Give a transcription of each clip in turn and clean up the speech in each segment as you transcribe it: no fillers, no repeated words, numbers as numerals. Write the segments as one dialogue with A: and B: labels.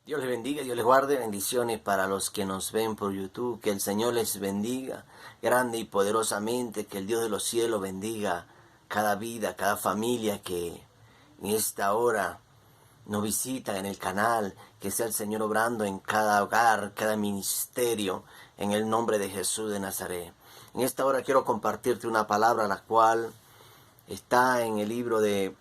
A: Dios les bendiga, Dios les guarde, bendiciones para los que nos ven por YouTube, que el Señor les bendiga grande y poderosamente, que el Dios de los cielos bendiga cada vida, cada familia que en esta hora nos visita en el canal, que sea el Señor obrando en cada hogar, cada ministerio, en el nombre de Jesús de Nazaret. En esta hora quiero compartirte una palabra la cual está en el libro del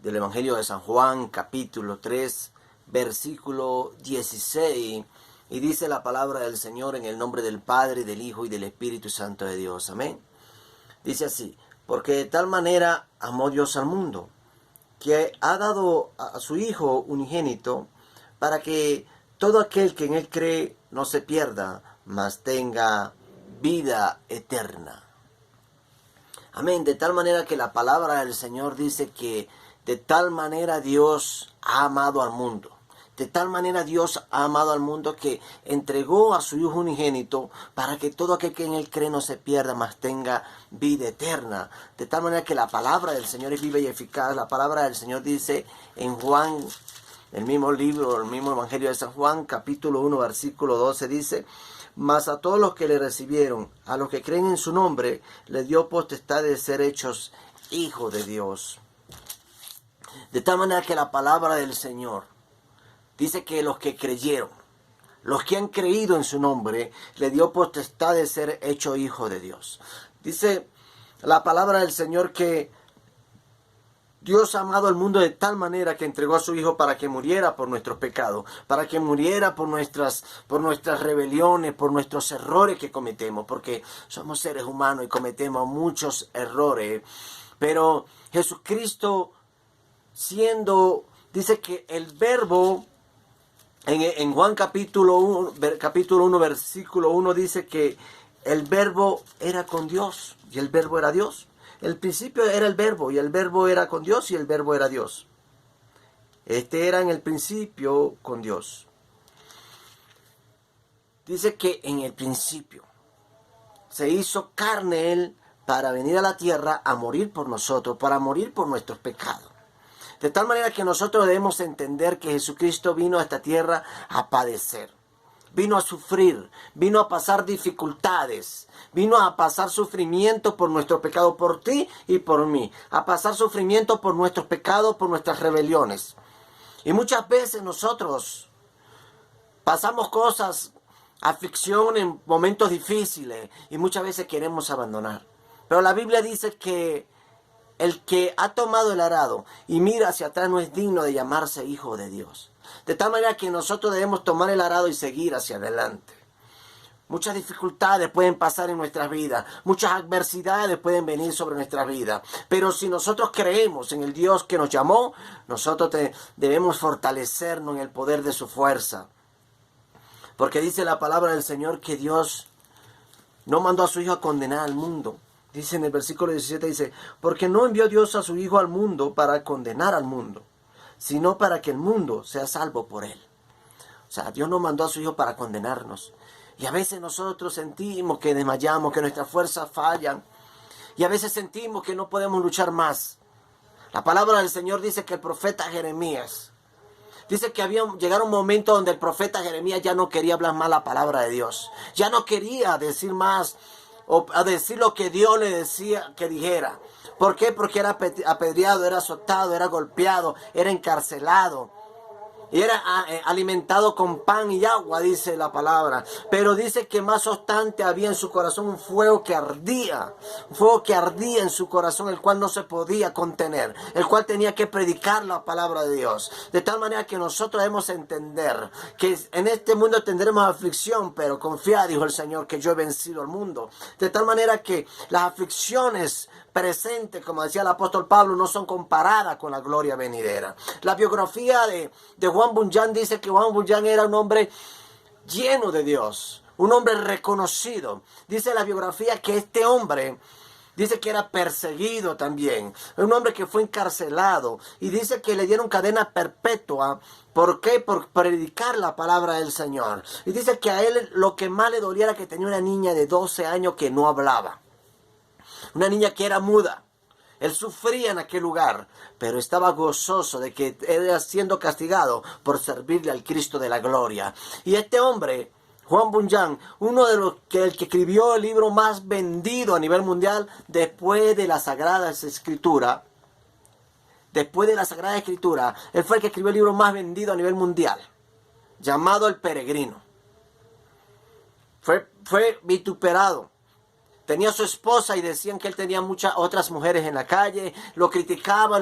A: Evangelio de San Juan, capítulo 3, versículo 16, y dice la palabra del Señor en el nombre del Padre, del Hijo y del Espíritu Santo de Dios. Amén. Dice así: porque de tal manera amó Dios al mundo, que ha dado a su Hijo unigénito, para que todo aquel que en Él cree no se pierda, mas tenga vida eterna. Amén. De tal manera que la palabra del Señor dice que de tal manera Dios ha amado al mundo. De tal manera Dios ha amado al mundo que entregó a su Hijo unigénito para que todo aquel que en Él cree no se pierda, mas tenga vida eterna. De tal manera que la palabra del Señor es viva y eficaz. La palabra del Señor dice en Juan, el mismo libro, el mismo Evangelio de San Juan, capítulo 1, versículo 12, dice: mas a todos los que le recibieron, a los que creen en su nombre, le dio potestad de ser hechos hijos de Dios. De tal manera que la palabra del Señor dice que los que creyeron, los que han creído en su nombre, le dio potestad de ser hecho hijo de Dios. Dice la palabra del Señor que Dios ha amado al mundo de tal manera que entregó a su Hijo para que muriera por nuestros pecados, para que muriera por nuestras rebeliones, por nuestros errores que cometemos, porque somos seres humanos y cometemos muchos errores. Pero Jesucristo, dice que el verbo, en Juan capítulo 1, versículo 1, dice que el verbo era con Dios y el verbo era Dios. El principio era el verbo y el verbo era con Dios y el verbo era Dios. Este era en el principio con Dios. Dice que en el principio se hizo carne Él para venir a la tierra a morir por nosotros, para morir por nuestros pecados. De tal manera que nosotros debemos entender que Jesucristo vino a esta tierra a padecer, vino a sufrir, vino a pasar dificultades, vino a pasar sufrimiento por nuestro pecado, por ti y por mí, a pasar sufrimiento por nuestros pecados, por nuestras rebeliones. Y muchas veces nosotros pasamos cosas, aflicción en momentos difíciles, y muchas veces queremos abandonar. Pero la Biblia dice que el que ha tomado el arado y mira hacia atrás no es digno de llamarse hijo de Dios. De tal manera que nosotros debemos tomar el arado y seguir hacia adelante. Muchas dificultades pueden pasar en nuestras vidas, muchas adversidades pueden venir sobre nuestras vidas, pero si nosotros creemos en el Dios que nos llamó, nosotros debemos fortalecernos en el poder de su fuerza. Porque dice la palabra del Señor que Dios no mandó a su Hijo a condenar al mundo. Dice en el versículo 17, dice: porque no envió Dios a su Hijo al mundo para condenar al mundo, sino para que el mundo sea salvo por él. O sea, Dios no mandó a su Hijo para condenarnos. Y a veces nosotros sentimos que desmayamos, que nuestras fuerzas fallan. Y a veces sentimos que no podemos luchar más. La palabra del Señor dice que el profeta Jeremías, dice que llegaron un momento donde el profeta Jeremías ya no quería hablar más la palabra de Dios. Ya no quería decir más o a decir lo que Dios le decía que dijera. ¿Por qué? Porque era apedreado, era azotado, era golpeado, era encarcelado. Y era alimentado con pan y agua, dice la palabra. Pero dice que más obstante había en su corazón un fuego que ardía en su corazón, el cual no se podía contener, el cual tenía que predicar la palabra de Dios. De tal manera que nosotros debemos entender que en este mundo tendremos aflicción, pero confía, dijo el Señor, que yo he vencido al mundo. De tal manera que las aflicciones presentes, como decía el apóstol Pablo, no son comparadas con la gloria venidera. La biografía de Juan Bunyan dice que Juan Bunyan era un hombre lleno de Dios, un hombre reconocido. Dice la biografía que este hombre, dice que era perseguido también, un hombre que fue encarcelado, y dice que le dieron cadena perpetua. ¿Por qué? Por predicar la palabra del Señor. Y dice que a él lo que más le dolía era que tenía una niña de 12 años que no hablaba. Una niña que era muda. Él sufría en aquel lugar, pero estaba gozoso de que era siendo castigado por servirle al Cristo de la gloria. Y este hombre, Juan Bunyan, uno de los que el que escribió el libro más vendido a nivel mundial después de la Sagrada Escritura, él fue el que escribió el libro más vendido a nivel mundial, llamado El Peregrino. Fue vituperado. Tenía a su esposa y decían que él tenía muchas otras mujeres en la calle, lo criticaban.